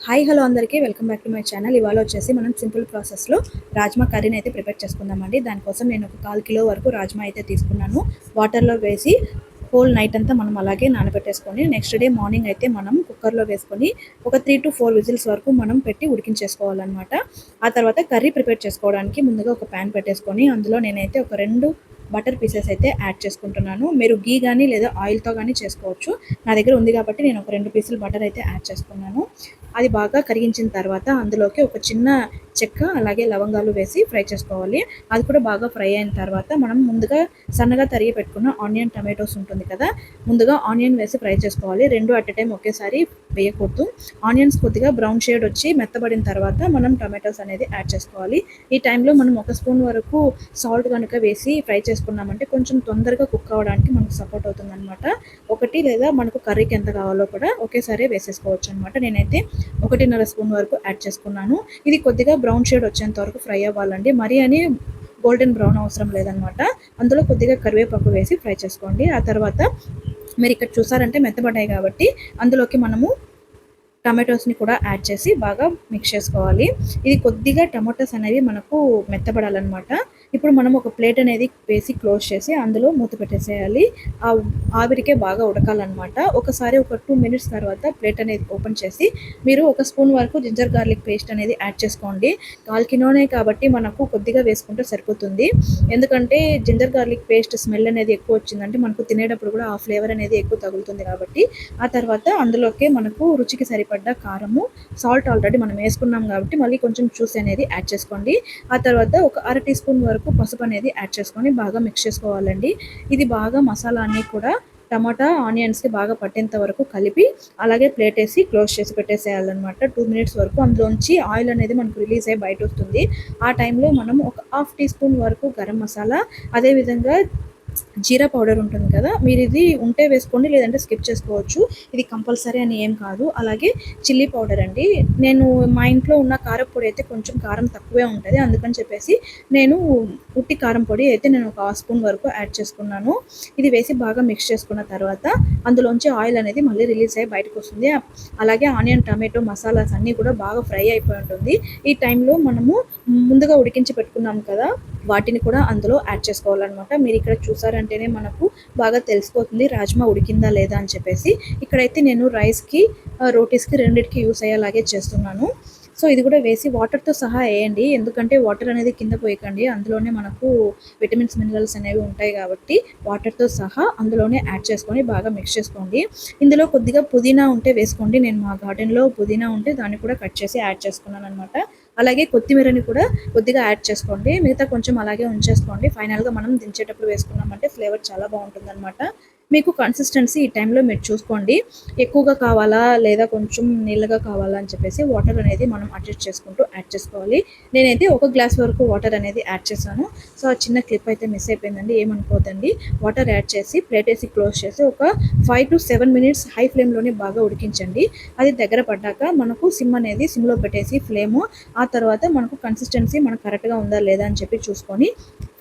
Hi hello అందరికీ welcome back to my channel. ఇవాళ వచ్చేసి మనం సింపుల్ ప్రాసెస్లో రాజ్మా కర్రీని అయితే ప్రిపేర్ చేసుకుందామండి. దానికోసం నేను ఒక 1/4 కిలో వరకు రాజ్మా అయితే తీసుకున్నాను. వాటర్లో వేసి హోల్ నైట్ అంతా మనం అలాగే నానబెట్టేసుకొని నెక్స్ట్ డే మార్నింగ్ అయితే మనం కుక్కర్లో వేసుకొని ఒక 3 to 4 విజిల్స్ వరకు మనం పెట్టి ఉడికించేసుకోవాలన్నమాట. ఆ తర్వాత కర్రీ ప్రిపేర్ చేసుకోవడానికి ముందుగా ఒక ప్యాన్ పెట్టేసుకొని అందులో నేనైతే ఒక 2 బటర్ పీసెస్ అయితే యాడ్ చేసుకుంటున్నాను. మీరు గీ కానీ లేదా ఆయిల్తో కానీ చేసుకోవచ్చు. నా దగ్గర ఉంది కాబట్టి నేను ఒక 2 పీసులు బటర్ అయితే యాడ్ చేసుకున్నాను. అది బాగా కరిగించిన తర్వాత అందులోకి ఒక చిన్న చెక్క అలాగే లవంగాలు వేసి ఫ్రై చేసుకోవాలి. అది కూడా బాగా ఫ్రై అయిన తర్వాత మనం ముందుగా సన్నగా తరిగి పెట్టుకున్న ఆనియన్ టమాటోస్ ఉంటుంది కదా, ముందుగా ఆనియన్ వేసి ఫ్రై చేసుకోవాలి. 2 అట్ ఎ టైం ఒకేసారి వేయకూడదు. ఆనియన్స్ కొద్దిగా బ్రౌన్ షేడ్ వచ్చి మెత్తబడిన తర్వాత మనం టమాటోస్ అనేది యాడ్ చేసుకోవాలి. ఈ టైంలో మనం 1 స్పూన్ వరకు సాల్ట్ కనుక వేసి ఫ్రై చేసుకున్నామంటే కొంచెం తొందరగా కుక్ అవ్వడానికి మనకు సపోర్ట్ అవుతుంది అనమాట. ఒకటి లేదా మనకు కర్రీకి ఎంత కావాలో కూడా ఒకేసారి వేసేసుకోవచ్చు అనమాట. నేనైతే 1.5 స్పూన్ వరకు యాడ్ చేసుకున్నాను. ఇది కొద్దిగా బ్రౌన్ షేడ్ వచ్చేంత వరకు ఫ్రై అవ్వాలండి. మరి అని గోల్డెన్ బ్రౌన్ అవసరం లేదనమాట. అందులో కొద్దిగా కరివేపాకు వేసి ఫ్రై చేసుకోండి. ఆ తర్వాత మీరు ఇక్కడ చూసారంటే మెత్తబడ్డాయి కాబట్టి అందులోకి మనము టమాటోస్ని కూడా యాడ్ చేసి బాగా మిక్స్ చేసుకోవాలి. ఇది కొద్దిగా టమాటోస్ అనేవి మనకు మెత్తబడాలన్నమాట. ఇప్పుడు మనం ఒక ప్లేట్ అనేది వేసి క్లోజ్ చేసి అందులో మూత పెట్టేసేయాలి. ఆ ఆవిరికే బాగా ఉడకాలన్నమాట. ఒకసారి ఒక 2 మినిట్స్ తర్వాత ప్లేట్ అనేది ఓపెన్ చేసి మీరు 1 స్పూన్ వరకు జింజర్ గార్లిక్ పేస్ట్ అనేది యాడ్ చేసుకోండి. 1/4 కిలోనే కాబట్టి మనకు కొద్దిగా వేసుకుంటే సరిపోతుంది. ఎందుకంటే జింజర్ గార్లిక్ పేస్ట్ స్మెల్ అనేది ఎక్కువ వచ్చిందంటే మనకు తినేటప్పుడు కూడా ఆ ఫ్లేవర్ అనేది ఎక్కువ తగులుతుంది కాబట్టి. ఆ తర్వాత అందులోకే మనకు రుచికి సరిపడా కారము, సాల్ట్ ఆల్రెడీ మనం వేసుకున్నాం కాబట్టి మళ్ళీ కొంచెం చూసి అనేది యాడ్ చేసుకోండి. ఆ తర్వాత ఒక 1/2 టీ స్పూన్ వరకు పసుపు అనేది యాడ్ చేసుకొని బాగా మిక్స్ చేసుకోవాలండి. ఇది బాగా మసాలా అన్నీ కూడా టమాటా ఆనియన్స్కి బాగా పట్టేంత వరకు కలిపి అలాగే ప్లేట్ వేసి క్లోజ్ చేసి పెట్టేసేయాలన్నమాట. 2 మినిట్స్ వరకు అందులోంచి ఆయిల్ అనేది మనకు రిలీజ్ అయ్యి బయట వస్తుంది. ఆ టైంలో మనం ఒక 1/2 టీ స్పూన్ వరకు గరం మసాలా, అదేవిధంగా జీరా పౌడర్ ఉంటుంది కదా, మీరు ఇది ఉంటే వేసుకోండి లేదంటే స్కిప్ చేసుకోవచ్చు. ఇది కంపల్సరీ అని ఏం కాదు. అలాగే చిల్లీ పౌడర్ అండి. నేను మా ఇంట్లో ఉన్న కారం పొడి అయితే కొంచెం కారం తక్కువే ఉంటుంది, అందుకని చెప్పేసి నేను ఉట్టి కారం పొడి అయితే నేను ఒక 1/2 స్పూన్ వరకు యాడ్ చేసుకున్నాను. ఇది వేసి బాగా మిక్స్ చేసుకున్న తర్వాత అందులోంచి ఆయిల్ అనేది మళ్ళీ రిలీజ్ అయ్యి బయటకు వస్తుంది. అలాగే ఆనియన్ టమాటో మసాలాస్ అన్నీ కూడా బాగా ఫ్రై అయిపోయి ఉంటుంది. ఈ టైంలో మనము ముందుగా ఉడికించి పెట్టుకున్నాం కదా, వాటిని కూడా అందులో యాడ్ చేసుకోవాలన్నమాట. మీరు ఇక్కడ చూసారంటేనే మనకు బాగా తెలిసిపోతుంది రాజ్మా ఉడికిందా లేదా అని చెప్పేసి. ఇక్కడైతే నేను రైస్కి రోటీస్కి రెండింటికి యూస్ అయ్యేలాగే చేస్తున్నాను. సో ఇది కూడా వేసి వాటర్తో సహా వేయండి, ఎందుకంటే వాటర్ అనేది కింద పోయకండి. అందులోనే మనకు విటమిన్స్ మినరల్స్ అనేవి ఉంటాయి కాబట్టి వాటర్తో సహా అందులోనే యాడ్ చేసుకొని బాగా మిక్స్ చేసుకోండి. ఇందులో కొద్దిగా పుదీనా ఉంటే వేసుకోండి. నేను మా గార్డెన్లో పుదీనా ఉంటే దాన్ని కూడా కట్ చేసి యాడ్ చేసుకున్నాను అనమాట. అలాగే కొత్తిమీరని కూడా కొద్దిగా యాడ్ చేసుకోండి. మిగతా కొంచెం అలాగే ఉంచేసుకోండి. ఫైనల్గా మనం దించేటప్పుడు వేసుకున్నామంటే ఫ్లేవర్ చాలా బాగుంటుంది అనమాట. మీకు కన్సిస్టెన్సీ ఈ టైంలో మీరు చూసుకోండి, ఎక్కువగా కావాలా లేదా కొంచెం నీళ్ళగా కావాలా అని చెప్పేసి వాటర్ అనేది మనం అడ్జస్ట్ చేసుకుంటూ యాడ్ చేసుకోవాలి. నేనైతే 1 గ్లాస్ వరకు వాటర్ అనేది యాడ్ చేశాను. సో ఆ చిన్న క్లిప్ అయితే మిస్ అయిపోయిందండి, ఏమనుకోవద్దండి. వాటర్ యాడ్ చేసి ప్లేట్ వేసి క్లోజ్ చేసి ఒక 5 to 7 మినిట్స్ హై ఫ్లేమ్లోనే బాగా ఉడికించండి. అది దగ్గర పడ్డాక మనకు సిమ్ అనేది సిమ్లో పెట్టేసి ఫ్లేము, ఆ తర్వాత మనకు కన్సిస్టెన్సీ మనకు కరెక్ట్గా ఉందా లేదా అని చెప్పి చూసుకొని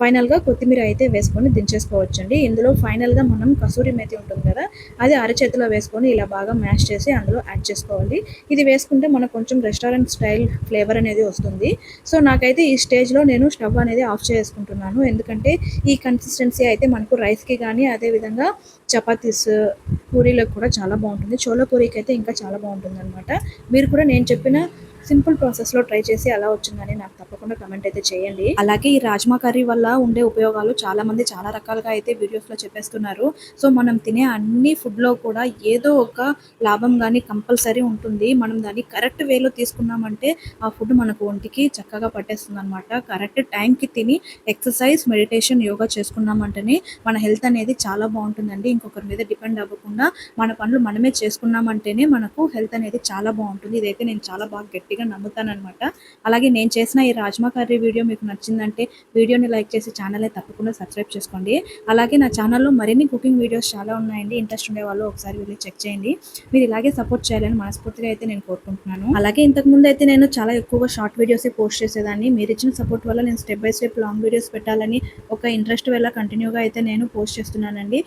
ఫైనల్గా కొత్తిమీర అయితే వేసుకొని దించేసుకోవచ్చండి. ఇందులో ఫైనల్గా మనం కసూరి మేతి ఉంటుంది కదా, అది అరచేతిలో వేసుకొని ఇలా బాగా మ్యాష్ చేసి అందులో యాడ్ చేసుకోవాలి. ఇది వేసుకుంటే మనకు కొంచెం రెస్టారెంట్ స్టైల్ ఫ్లేవర్ అనేది వస్తుంది. సో నాకైతే ఈ స్టేజ్లో నేను స్టవ్ అనేది ఆఫ్ చేసుకుంటున్నాను, ఎందుకంటే ఈ కన్సిస్టెన్సీ అయితే మనకు రైస్కి కానీ అదేవిధంగా చపాతీస్ పూరీలకు కూడా చాలా బాగుంటుంది. చోళ పూరీకి అయితే ఇంకా చాలా బాగుంటుంది అనమాట. మీరు కూడా నేను చెప్పిన సింపుల్ ప్రాసెస్లో ట్రై చేసి ఎలా వచ్చిందని నాకు తప్పకుండా కమెంట్ అయితే చేయండి. అలాగే ఈ రాజ్మా కర్రీ వల్ల ఉండే ఉపయోగాలు చాలామంది చాలా రకాలుగా అయితే వీడియోస్లో చెప్పేస్తున్నారు. సో మనం తినే అన్ని ఫుడ్లో కూడా ఏదో ఒక లాభం కానీ కంపల్సరీ ఉంటుంది. మనం దాన్ని కరెక్ట్ వేలో తీసుకున్నామంటే ఆ ఫుడ్ మనకు ఒంటికి చక్కగా పట్టేస్తుంది అనమాట. కరెక్ట్ టైంకి తిని ఎక్సర్సైజ్, మెడిటేషన్, యోగా చేసుకున్నామంటేనే మన హెల్త్ అనేది చాలా బాగుంటుందండి. ఇంకొకరి మీద డిపెండ్ అవ్వకుండా మన పనులు మనమే చేసుకున్నామంటేనే మనకు హెల్త్ అనేది చాలా బాగుంటుంది. ఇదైతే నేను చాలా బాగా గట్టిగా నమ్ముతానన్నమాట. అలాగే నేను చేసిన ఈ రాజ్మా కర్రీ వీడియో మీకు నచ్చిందంటే వీడియోని లైక్ చేసి ఛానల్ని తప్పకుండా సబ్స్క్రైబ్ చేసుకోండి. అలాగే నా ఛానల్లో మరిన్ని కుకింగ్ వీడియోస్ చాలా ఉన్నాయండి. ఇంట్రెస్ట్ ఉండే వాళ్ళు ఒకసారి వెళ్ళి చెక్ చేయండి. మీరు ఇలాగే సపోర్ట్ చేయాలని మనస్ఫూర్తిగా అయితే నేను కోరుకుంటున్నాను. అలాగే ఇంతకుముందు అయితే నేను చాలా ఎక్కువగా షార్ట్ వీడియోసే పోస్ట్ చేసేదాన్ని. మీరు ఇచ్చిన సపోర్ట్ వల్ల నేను step by step long videos పెట్టాలని ఒక ఇంట్రెస్ట్ వల్ల కంటిన్యూగా అయితే నేను పోస్ట్ చేస్తున్నానండి.